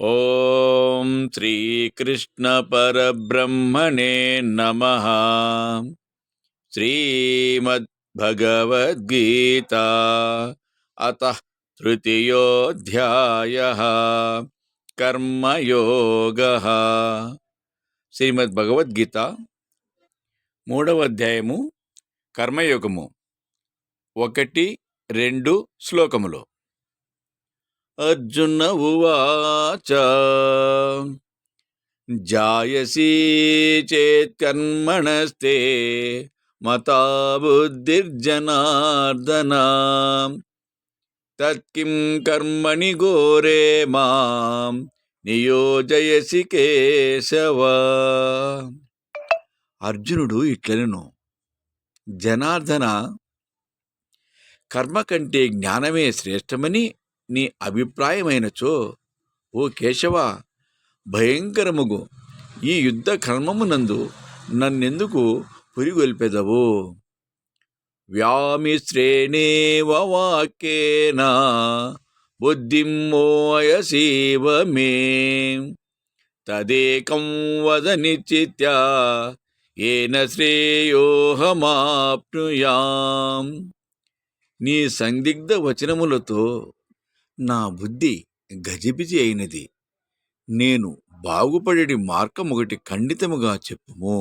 ఓం శ్రీకృష్ణ పరబ్రహ్మణే నమః. శ్రీమద్భగవద్గీత అతః తృతీయోऽధ్యాయః కర్మయోగః. శ్రీమద్భగవద్గీత 3వ అధ్యాయము కర్మయోగము 1-2 శ్లోకములు. అర్జున ఉవాచ జాయసి చేత్ కర్మణస్తే మతా బుద్ధిర్జనార్దన తత్కిం కర్మణి ఘోరే మాం నియోజయసి కేశవ. అర్జునుడు ఇట్లనెను, జనార్దన, కర్మ కంటే జ్ఞానమే శ్రేష్టమని నీ అభిప్రాయమైనచో, ఓ కేశవ, భయంకరముగు ఈ యుద్ధ కర్మమునందు నన్నెందుకు పురిగొల్పెదవు? వ్యామిశ్రేణేవ వాక్యేన బుద్ధిం మోయసీవ మే తదేకం వద నిశ్చిత్య ఏన శ్రేయోహమాప్నుయాం. నీ సందిగ్ధ వచనములతో నా బుద్ధి గజిబిజి అయినది. నేను బాగుపడేటి మార్గం ఒకటి ఖండితముగా చెప్పుము.